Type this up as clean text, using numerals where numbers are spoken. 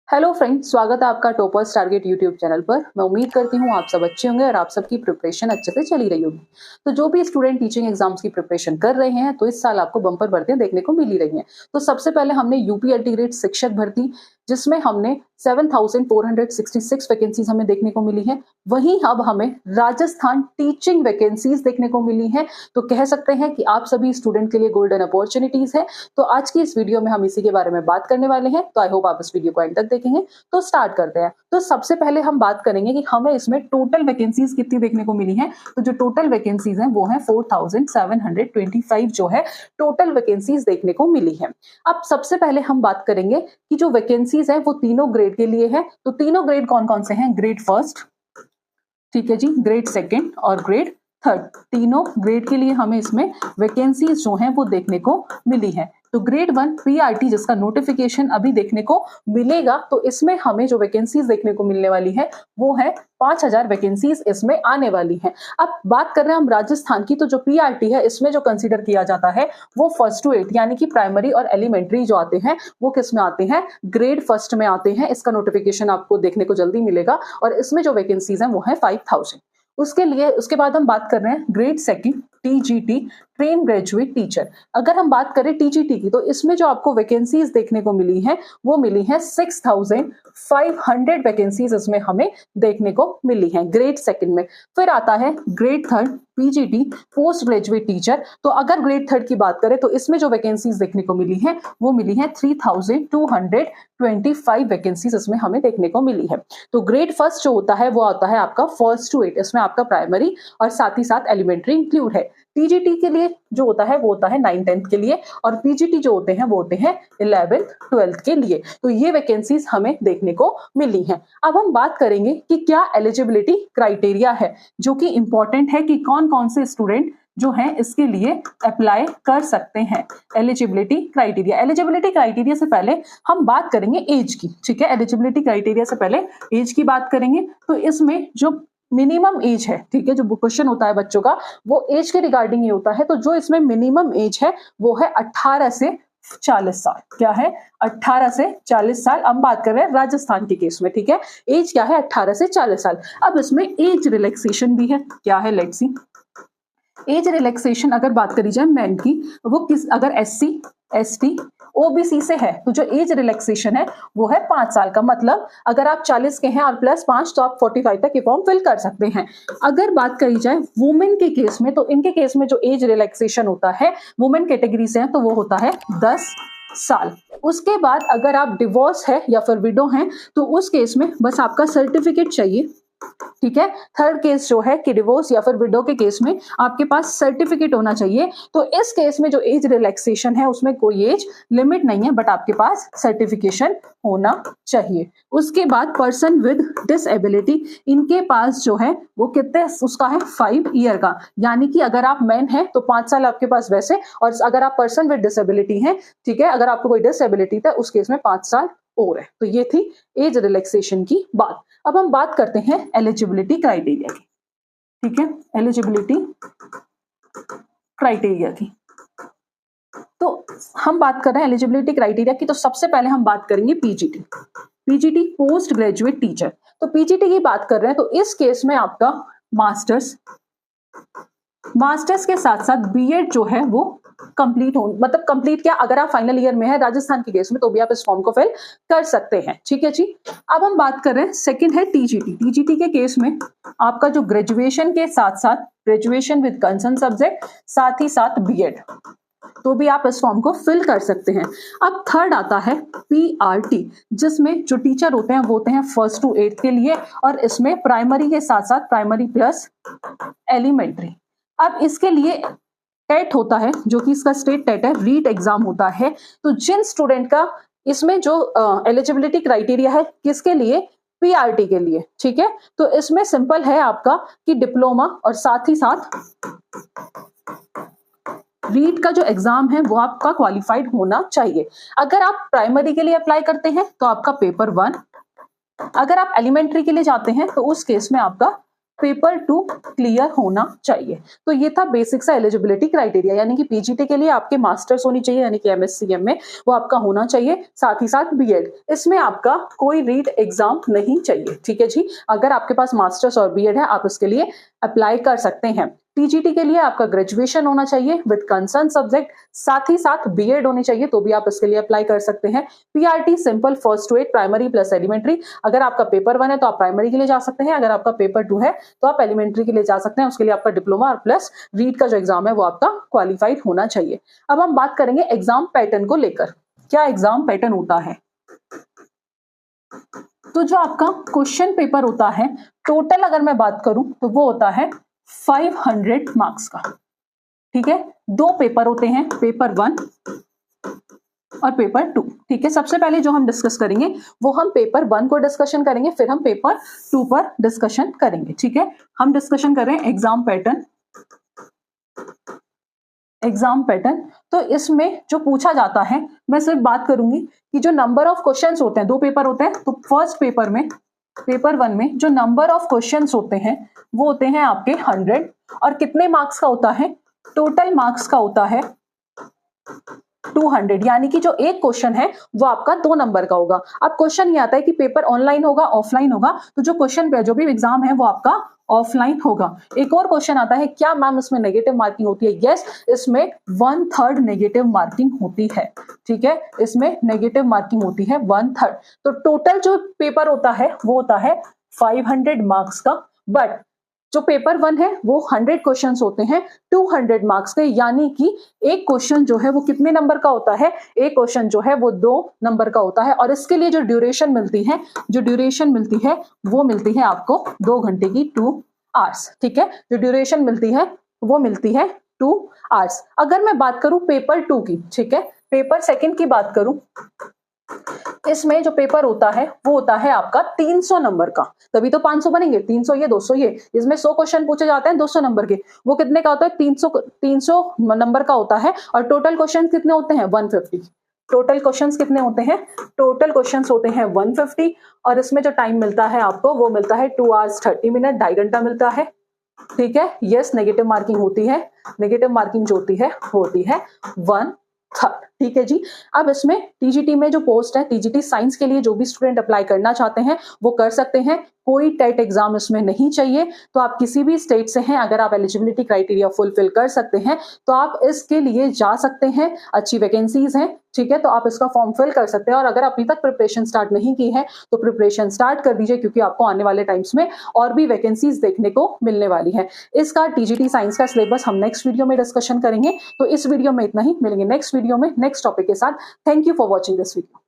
Hello friends, स्वागत है आपका टॉपर्स टारगेट यूट्यूब चैनल पर। मैं उम्मीद करती हूँ आप सब अच्छे होंगे और आप सबकी प्रिपरेशन अच्छे से चली रही होगी। तो जो भी स्टूडेंट टीचिंग एग्जाम्स की प्रिपरेशन कर रहे हैं तो इस साल आपको बम्पर भर्तियां देखने को मिल ही रही हैं। तो सबसे पहले हमने यूपी अल्टीग्रेड शिक्षक भर्ती, जिसमें हमने 7,466 वैकेंसीज हमें देखने को मिली है। वहीं अब हमें राजस्थान टीचिंग वैकेंसीज देखने को मिली हैं। तो कह सकते हैं कि आप सभी स्टूडेंट के लिए गोल्डन अपॉर्चुनिटीज है। तो आज की इस वीडियो में हम इसी के बारे में बात करने वाले हैं। तो आई होप आप इस वीडियो को एंड तक देखेंगे। तो स्टार्ट करते हैं। तो सबसे पहले हम बात करेंगे कि हमें इसमें टोटल वैकेंसीज कितनी देखने को मिली हैं। तो जो टोटल वैकेंसीज हैं वो है 4,725 जो है टोटल वैकेंसीज देखने को मिली है। अब सबसे पहले हम बात करेंगे कि जो वैकेंसीज है वो तीनों ग्रेड के लिए है। तो तीनों ग्रेड कौन कौन से हैं? ग्रेड फर्स्ट, ठीक है जी, ग्रेड सेकेंड और ग्रेड थर्ड। तीनों ग्रेड के लिए हमें इसमें वैकेंसीज जो हैं वो देखने को मिली है। तो ग्रेड 1 पीआरटी जिसका नोटिफिकेशन अभी देखने को मिलेगा, तो इसमें हमें जो वैकेंसीज देखने को मिलने वाली है वो है 5,000 वैकेंसीज इसमें आने वाली है। अब बात कर रहे हैं हम राजस्थान की। तो जो पीआरटी है इसमें जो कंसीडर किया जाता है वो 1st to 8 यानी कि प्राइमरी और एलिमेंट्री जो आते हैं वो किस में आते हैं? ग्रेड फर्स्ट में आते हैं। इसका नोटिफिकेशन आपको देखने को जल्दी मिलेगा और इसमें जो वैकेंसीज है वो है 5,000। उसके बाद हम बात कर रहे हैं grade second TGT, train graduate teacher. अगर हम बात करें टीजीटी की तो इसमें जो आपको वैकेंसीज देखने को मिली है वो मिली है 6,500 वैकेंसीज इसमें हमें देखने को मिली है ग्रेड सेकंड में। फिर आता है grade third PGT, post graduate teacher. तो अगर ग्रेड थर्ड की बात करें तो इसमें जो वैकेंसीज देखने को मिली है वो मिली है 3,225 वैकेंसीज इसमें हमें देखने को मिली है। तो ग्रेड फर्स्ट जो होता है वो आता है आपका 1st to 8, इसमें आपका प्राइमरी और साथ ही साथ एलिमेंट्री इंक्लूड है। टीजीटी के लिए जो होता है वो होता है 9th-10th के लिए और पीजीटी जो होते हैं वो होते हैं 11th-12th के लिए। तो ये वैकेंसीज हमें देखने को मिली हैं। अब हम बात करेंगे कि क्या एलिजिबिलिटी क्राइटेरिया है, जो कि इंपॉर्टेंट है कि कौन कौन से स्टूडेंट जो हैं इसके लिए अप्लाई कर सकते हैं। एलिजिबिलिटी क्राइटेरिया से पहले हम बात करेंगे एज की, ठीक है। एलिजिबिलिटी क्राइटेरिया से पहले एज की बात करेंगे। तो इसमें जो मिनिमम एज है, ठीक है, जो क्वेश्चन होता है बच्चों का वो एज के रिगार्डिंग ही होता है। तो जो इसमें मिनिमम एज है वो है 18 से 40 साल। क्या है? 18 से 40 साल। हम बात कर रहे हैं राजस्थान के केस में, ठीक है। एज क्या है? 18 से 40 साल। अब इसमें एज रिलैक्सेशन भी है। क्या है? Let's see. एज रिलैक्सेशन अगर बात करी जाए मैन की, वो अगर एससी एसटी ओबीसी से है तो जो एज रिलैक्सेशन है वो है 5 साल का। मतलब अगर आप 40 के हैं और +5 तो आप 45 तक ये फॉर्म फिल कर सकते हैं। अगर बात करी जाए वुमेन के केस में तो इनके केस में जो एज रिलैक्सेशन होता है वुमेन कैटेगरी से है तो वो होता है 10 साल। उसके बाद अगर आप डिवोर्स है या फिर विडो हैं तो उस केस में बस आपका सर्टिफिकेट चाहिए, ठीक है। थर्ड केस जो है कि डिवोर्स या फिर विडो के केस में आपके पास सर्टिफिकेट होना चाहिए। तो इस केस में जो एज रिलैक्सेशन है उसमें कोई एज लिमिट नहीं है, बट आपके पास सर्टिफिकेशन होना चाहिए। उसके बाद पर्सन विद डिसेबिलिटी, इनके पास जो है वो कितने उसका है 5 ईयर का, यानी कि अगर आप मैन हैं तो 5 साल आपके पास वैसे, और अगर आप पर्सन विद डिसेबिलिटी हैं, ठीक है, अगर आपको कोई डिसेबिलिटी था उस केस में 5 साल और है। तो ये थी एज रिलैक्सेशन की बात। अब हम बात करते हैं एलिजिबिलिटी क्राइटेरिया की, ठीक है। एलिजिबिलिटी क्राइटेरिया की तो हम बात कर रहे हैं एलिजिबिलिटी क्राइटेरिया की। तो सबसे पहले हम बात करेंगे पीजीटी पोस्ट ग्रेजुएट टीचर। तो पीजीटी की बात कर रहे हैं तो इस केस में आपका मास्टर्स के साथ साथ बीएड जो है वो कंप्लीट हो, मतलब कंप्लीट क्या, अगर आप फाइनल ईयर में है राजस्थान के केस में तो भी आप इस फॉर्म को फिल कर सकते हैं, ठीक है जी। अब हम बात कर रहे हैं सेकंड है टीजीटी के केस में आपका जो ग्रेजुएशन के साथ साथ ग्रेजुएशन विद कंसर्न सब्जेक्ट साथ ही साथ बीएड, तो भी आप इस फॉर्म को फिल कर सकते हैं। अब थर्ड आता है पीआरटी, जिसमें जो टीचर होते हैं वो होते हैं 1st to 8 के लिए और इसमें प्राइमरी के साथ साथ प्राइमरी प्लस एलिमेंट्री। अब इसके लिए टेट होता है जो कि इसका स्टेट टेट है, रीट एग्जाम होता है। तो जिन स्टूडेंट का इसमें जो एलिजिबिलिटी क्राइटेरिया है किसके लिए? पीआरटी के लिए, ठीक है। तो इसमें सिंपल है आपका कि डिप्लोमा और साथ ही साथ रीट का जो एग्जाम है वो आपका क्वालिफाइड होना चाहिए। अगर आप प्राइमरी के लिए अप्लाई करते हैं तो आपका पेपर 1, अगर आप एलिमेंट्री के लिए जाते हैं तो उस केस में आपका पेपर 2 क्लियर होना चाहिए। तो ये था बेसिक सा एलिजिबिलिटी क्राइटेरिया, यानी कि पीजीटी के लिए आपके मास्टर्स होनी चाहिए, यानी कि एमएससी एमए वो आपका होना चाहिए, साथ ही साथ बीएड। इसमें आपका कोई रीट एग्जाम नहीं चाहिए, ठीक है जी। अगर आपके पास मास्टर्स और बीएड है आप इसके लिए अप्लाई कर सकते हैं। टीजीटी के लिए आपका ग्रेजुएशन होना चाहिए विद कंसर्न सब्जेक्ट, साथ ही साथ बीएड होनी चाहिए, तो भी आप इसके लिए अप्लाई कर सकते हैं। PRT simple first to 8 primary plus elementary. अगर आपका पेपर 1 है तो आप प्राइमरी के लिए जा सकते हैं, अगर आपका पेपर 2 है तो आप एलिमेंट्री के लिए जा सकते हैं। उसके लिए आपका डिप्लोमा और प्लस रीट का जो एग्जाम है वो आपका क्वालिफाइड होना चाहिए। अब हम बात करेंगे एग्जाम पैटर्न को लेकर, क्या एग्जाम पैटर्न होता है। तो जो आपका क्वेश्चन पेपर होता है टोटल अगर मैं बात करूं तो वो होता है 500 मार्क्स का, ठीक है। 2 पेपर होते हैं, पेपर 1 और पेपर 2, ठीक है। सबसे पहले जो हम डिस्कस करेंगे वो हम पेपर 1 को डिस्कशन करेंगे, फिर हम पेपर 2 पर डिस्कशन करेंगे, ठीक है। हम डिस्कशन कर रहे हैं एग्जाम पैटर्न। एग्जाम पैटर्न, तो इसमें जो पूछा जाता है मैं सिर्फ बात करूंगी कि जो नंबर ऑफ क्वेश्चंस होते हैं, 2 पेपर होते हैं, तो फर्स्ट पेपर में पेपर 1 में जो नंबर ऑफ क्वेश्चंस होते हैं वो होते हैं आपके 100 और कितने मार्क्स का होता है, टोटल मार्क्स का होता है 200, यानी कि जो एक क्वेश्चन है वो आपका 2 नंबर का होगा। अब क्वेश्चन ये आता है कि पेपर ऑनलाइन होगा ऑफलाइन होगा, तो जो क्वेश्चन पे जो भी एग्जाम है वो आपका ऑफलाइन होगा। एक और क्वेश्चन आता है क्या मैम इसमें नेगेटिव मार्किंग होती है, यस इसमें 1/3 नेगेटिव मार्किंग होती है, ठीक है। इसमें नेगेटिव मार्किंग होती है 1/3। तो टोटल जो पेपर होता है वो होता है 500 मार्क्स का, बट जो पेपर 1 है वो 100 क्वेश्चंस होते हैं 200 मार्क्स के, यानी कि एक क्वेश्चन जो है वो कितने नंबर का होता है, एक क्वेश्चन जो है वो 2 नंबर का होता है। और इसके लिए जो ड्यूरेशन मिलती है वो मिलती है आपको 2 घंटे की, 2 आवर्स, ठीक है। जो ड्यूरेशन मिलती है वो मिलती है 2 आवर्स। अगर मैं बात करूं पेपर 2 की, ठीक है, पेपर 2 की बात करूं, इसमें जो पेपर होता है वो होता है आपका 300 नंबर का, तभी तो 500 बनेंगे, 300 ये 200 ये, इसमें 100 क्वेश्चन पूछे जाते हैं 200 नंबर के, वो कितने का होता है 300 नंबर का होता है। और टोटल क्वेश्चन कितने होते हैं 150। टोटल क्वेश्चंस कितने होते हैं, टोटल क्वेश्चंस होते हैं 150, और इसमें जो टाइम मिलता है आपको वो मिलता है 2 आवर्स 30 मिनट, 2.5 घंटा मिलता है, ठीक है। यस नेगेटिव मार्किंग होती है, नेगेटिव मार्किंग जो होती है 1/3, ठीक है जी। अब इसमें टीजीटी में जो पोस्ट है, टीजीटी साइंस के लिए जो भी स्टूडेंट अप्लाई करना चाहते हैं वो कर सकते हैं, कोई टेट एग्जाम इसमें नहीं चाहिए। तो आप किसी भी स्टेट से हैं, अगर आप एलिजिबिलिटी क्राइटेरिया फुलफिल कर सकते हैं तो आप इसके लिए जा सकते हैं, अच्छी वैकेंसीज हैं, ठीक है। तो आप इसका फॉर्म फिल कर सकते हैं, और अगर अभी तक प्रिपरेशन स्टार्ट नहीं की है तो प्रिपरेशन स्टार्ट कर दीजिए, क्योंकि आपको आने वाले टाइम्स में और भी वैकेंसीज देखने को मिलने वाली है। इसका टीजीटी साइंस का सिलेबस हम नेक्स्ट वीडियो में डिस्कशन करेंगे, तो इस वीडियो में इतना ही, मिलेंगे नेक्स्ट वीडियो में नेक्स्ट टॉपिक के साथ। Thank you for watching this video.